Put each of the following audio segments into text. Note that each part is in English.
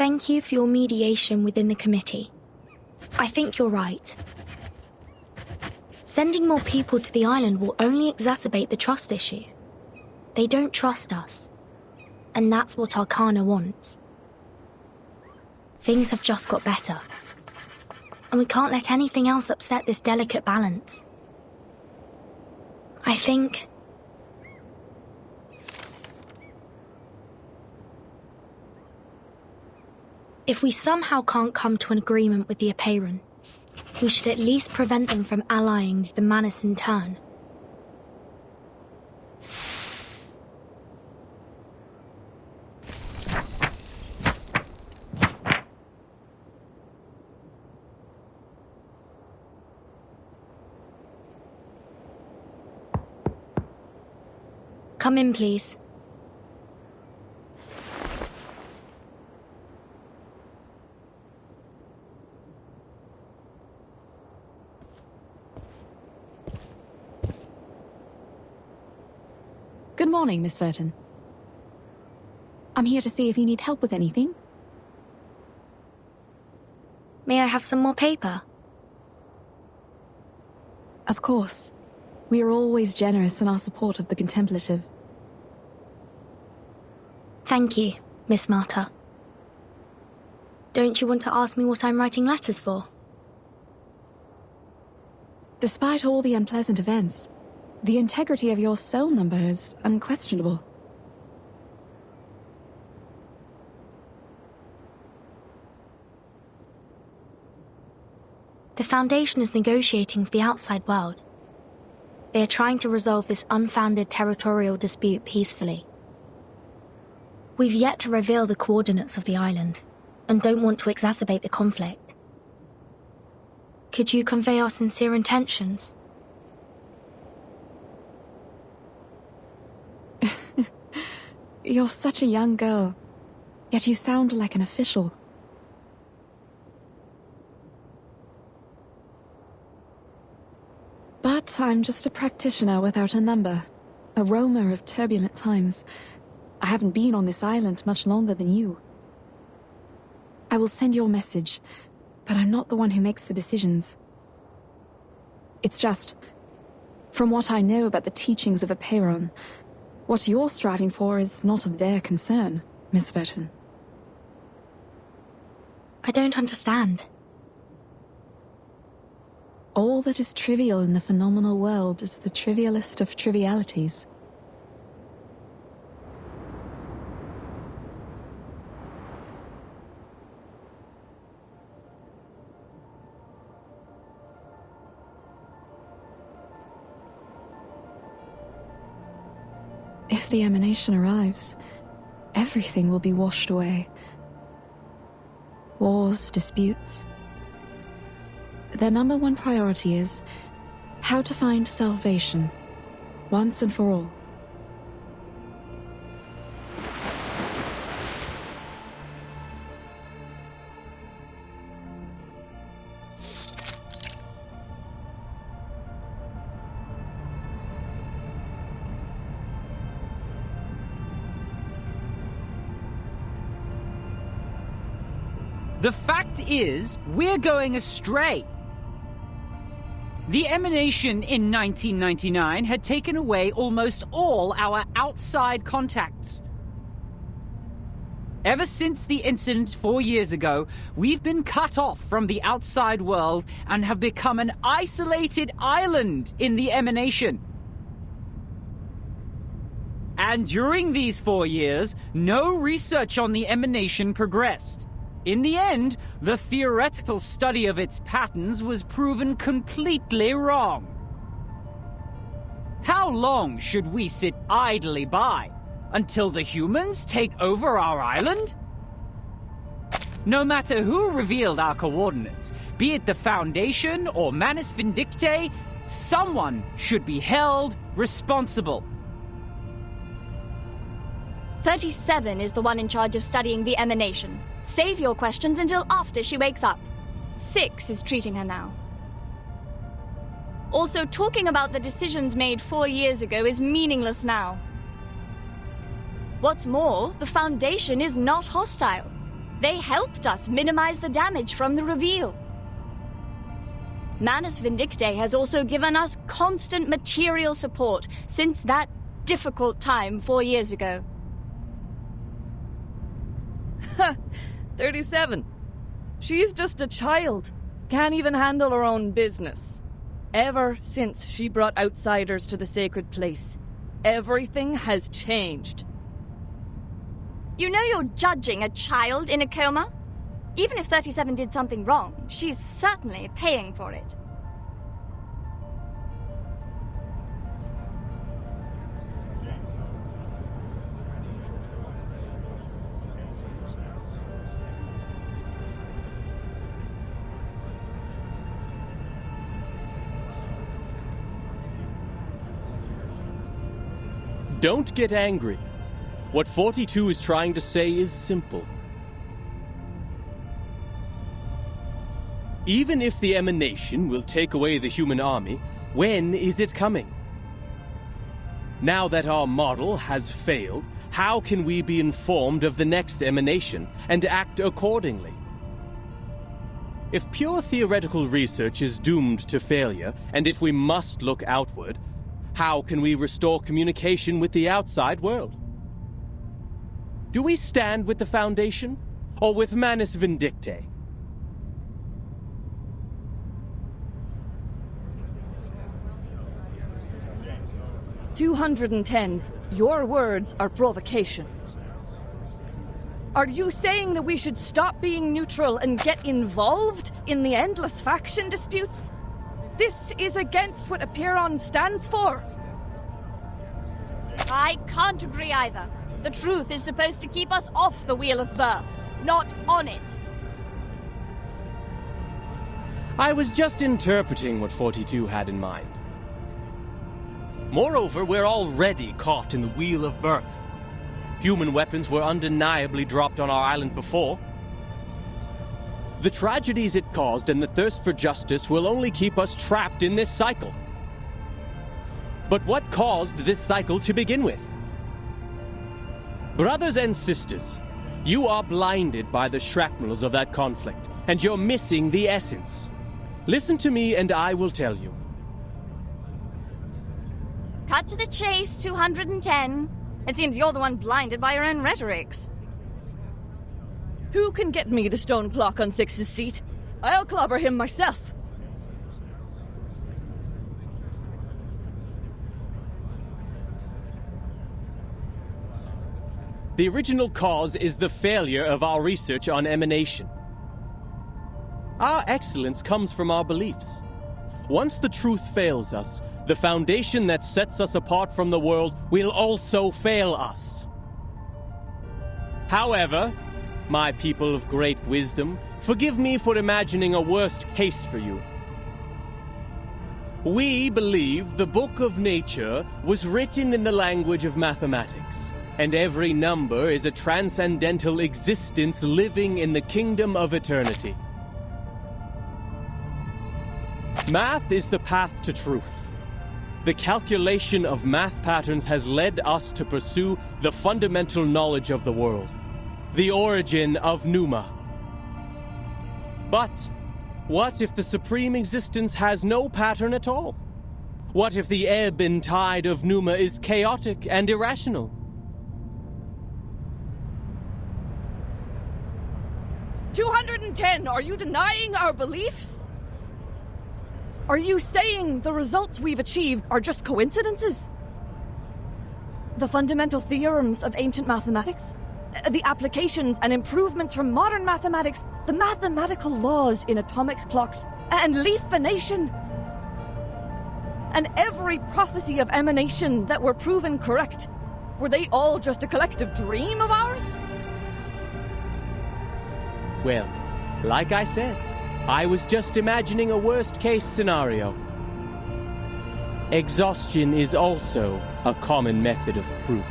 Thank you for your mediation within the committee. I think you're right. Sending more people to the island will only exacerbate the trust issue. They don't trust us. And that's what Arcana wants. Things have just got better. And we can't let anything else upset this delicate balance. I think... if we somehow can't come to an agreement with the Apeiron, we should at least prevent them from allying with the Manus in turn. Come in, please. Good morning, Miss Verton. I'm here to see if you need help with anything. May I have some more paper? Of course. We are always generous in our support of the contemplative. Thank you, Miss Marta. Don't you want to ask me what I'm writing letters for? Despite all the unpleasant events, the integrity of your soul number is unquestionable. The Foundation is negotiating with the outside world. They are trying to resolve this unfounded territorial dispute peacefully. We've yet to reveal the coordinates of the island, and don't want to exacerbate the conflict. Could you convey our sincere intentions? You're such a young girl, yet you sound like an official. But I'm just a practitioner without a number, a roamer of turbulent times. I haven't been on this island much longer than you. I will send your message, but I'm not the one who makes the decisions. It's just, from what I know about the teachings of Apeiron, what you're striving for is not of their concern, Miss Verton. I don't understand. All that is trivial in the phenomenal world is the trivialist of trivialities. If the emanation arrives, everything will be washed away. Wars, disputes. Their number one priority is how to find salvation, once and for all. The fact is, we're going astray. The emanation in 1999 had taken away almost all our outside contacts. Ever since the incident 4 years ago, we've been cut off from the outside world and have become an isolated island in the emanation. And during these 4 years, no research on the emanation progressed. In the end, the theoretical study of its patterns was proven completely wrong. How long should we sit idly by? Until the humans take over our island? No matter who revealed our coordinates, be it the Foundation or Manus Vindictae, someone should be held responsible. 37 is the one in charge of studying the emanation. Save your questions until after she wakes up. 6 is treating her now. Also, talking about the decisions made 4 years ago is meaningless now. What's more, the Foundation is not hostile. They helped us minimize the damage from the reveal. Manus Vindictae has also given us constant material support since that difficult time 4 years ago. 37. She's just a child. Can't even handle her own business. Ever since she brought outsiders to the sacred place, everything has changed. You know you're judging a child in a coma? Even if 37 did something wrong, she's certainly paying for it. Don't get angry. What 42 is trying to say is simple. Even if the emanation will take away the human army, when is it coming? Now that our model has failed, how can we be informed of the next emanation and act accordingly? If pure theoretical research is doomed to failure, and if we must look outward, how can we restore communication with the outside world? Do we stand with the Foundation, or with Manus Vindictae? 210. Your words are provocation. Are you saying that we should stop being neutral and get involved in the endless faction disputes? This is against what Apiron stands for. I can't agree either. The truth is supposed to keep us off the Wheel of Birth, not on it. I was just interpreting what 42 had in mind. Moreover, we're already caught in the Wheel of Birth. Human weapons were undeniably dropped on our island before. The tragedies it caused and the thirst for justice will only keep us trapped in this cycle. But what caused this cycle to begin with? Brothers and sisters, you are blinded by the shrapnels of that conflict, and you're missing the essence. Listen to me and I will tell you. Cut to the chase, 210. It seems you're the one blinded by your own rhetorics. Who can get me the stone clock on Six's seat? I'll clobber him myself. The original cause is the failure of our research on emanation. Our excellence comes from our beliefs. Once the truth fails us, the foundation that sets us apart from the world will also fail us. However, my people of great wisdom, forgive me for imagining a worst case for you. We believe the book of nature was written in the language of mathematics, and every number is a transcendental existence living in the kingdom of eternity. Math is the path to truth. The calculation of math patterns has led us to pursue the fundamental knowledge of the world, the origin of Pneuma. But what if the supreme existence has no pattern at all? What if the ebb and tide of Pneuma is chaotic and irrational? 210, are you denying our beliefs? Are you saying the results we've achieved are just coincidences? The fundamental theorems of ancient mathematics? The applications and improvements from modern mathematics? The mathematical laws in atomic clocks and leaf-fination? And every prophecy of emanation that were proven correct, were they all just a collective dream of ours? Well, like I said, I was just imagining a worst-case scenario. Exhaustion is also a common method of proof.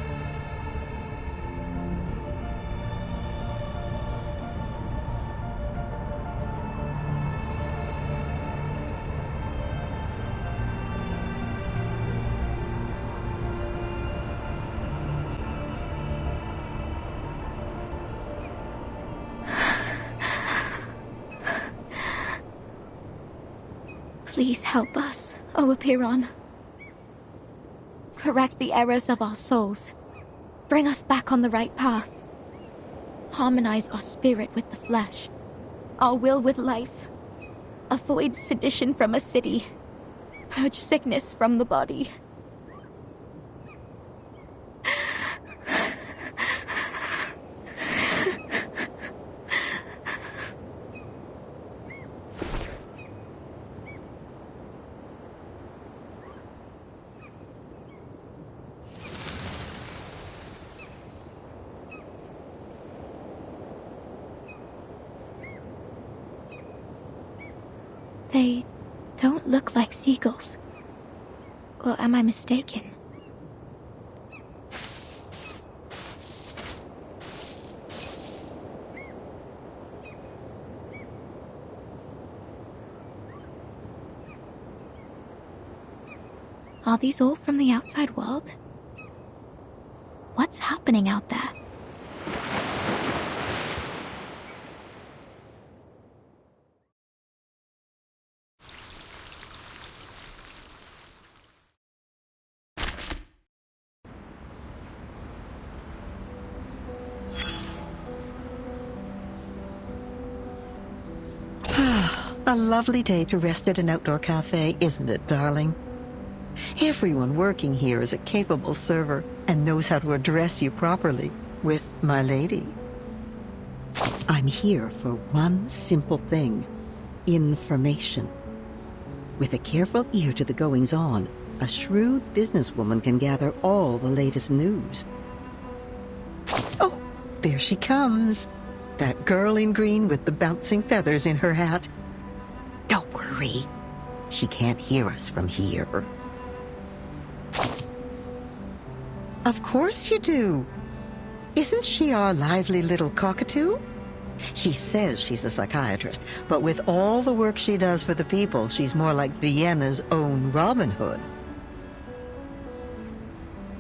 Please help us, O Apiron. Correct the errors of our souls. Bring us back on the right path. Harmonize our spirit with the flesh, our will with life. Avoid sedition from a city. Purge sickness from the body. They don't look like seagulls. Or am I mistaken? Are these all from the outside world? What's happening out there? A lovely day to rest at an outdoor cafe, isn't it, darling? Everyone working here is a capable server and knows how to address you properly with my lady. I'm here for one simple thing: information. With a careful ear to the goings-on, a shrewd businesswoman can gather all the latest news. Oh, there she comes. That girl in green with the bouncing feathers in her hat. Don't worry. She can't hear us from here. Of course you do. Isn't she our lively little cockatoo? She says she's a psychiatrist, but with all the work she does for the people, she's more like Vienna's own Robin Hood.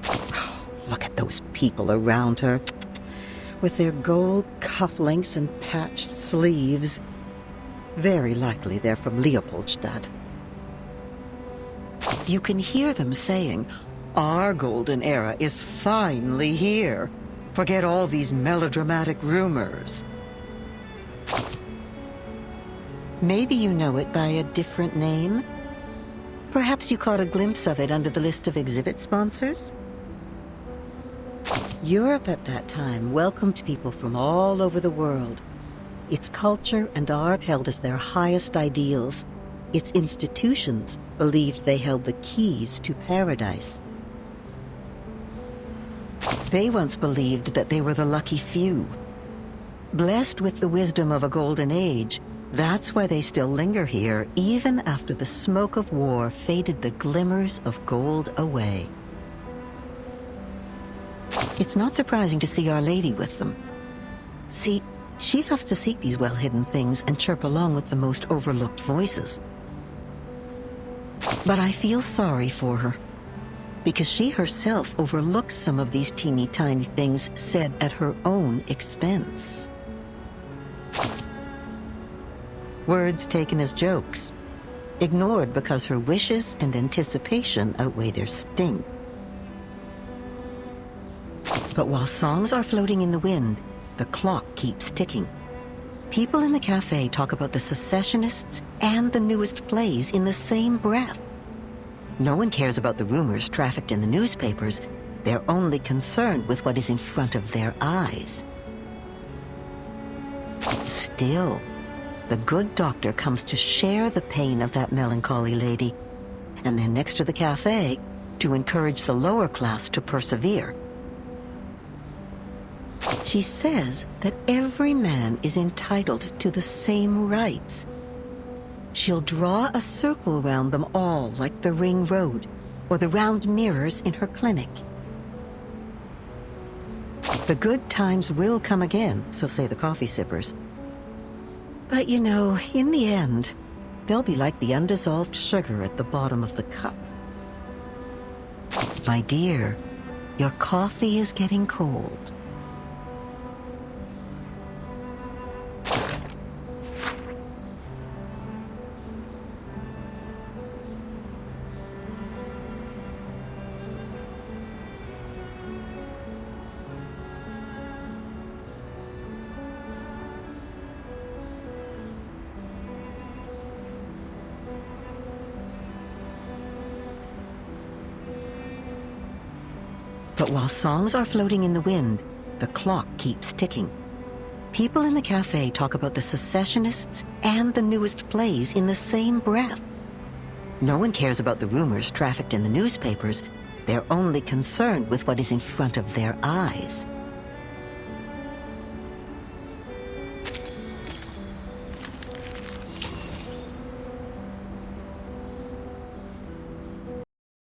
Oh, look at those people around her, with their gold cufflinks and patched sleeves. Very likely they're from Leopoldstadt. You can hear them saying, "Our golden era is finally here. Forget all these melodramatic rumors." Maybe you know it by a different name? Perhaps you caught a glimpse of it under the list of exhibit sponsors? Europe at that time welcomed people from all over the world. Its culture and art held as their highest ideals. Its institutions believed they held the keys to paradise. They once believed that they were the lucky few. Blessed with the wisdom of a golden age, that's why they still linger here, even after the smoke of war faded the glimmers of gold away. It's not surprising to see Our Lady with them. See, she loves to seek these well-hidden things and chirp along with the most overlooked voices. But I feel sorry for her, because she herself overlooks some of these teeny-tiny things said at her own expense. Words taken as jokes, ignored because her wishes and anticipation outweigh their sting. But while songs are floating in the wind, the clock keeps ticking. People in the cafe talk about the secessionists and the newest plays in the same breath. No one cares about the rumors trafficked in the newspapers. They're only concerned with what is in front of their eyes. Still, the good doctor comes to share the pain of that melancholy lady, and then next to the cafe, to encourage the lower class to persevere. She says that every man is entitled to the same rights. She'll draw a circle around them all like the ring road, or the round mirrors in her clinic. The good times will come again, so say the coffee sippers. But you know, in the end, they'll be like the undissolved sugar at the bottom of the cup. My dear, your coffee is getting cold. But while songs are floating in the wind, the clock keeps ticking. People in the cafe talk about the secessionists and the newest plays in the same breath. No one cares about the rumors trafficked in the newspapers. They're only concerned with what is in front of their eyes.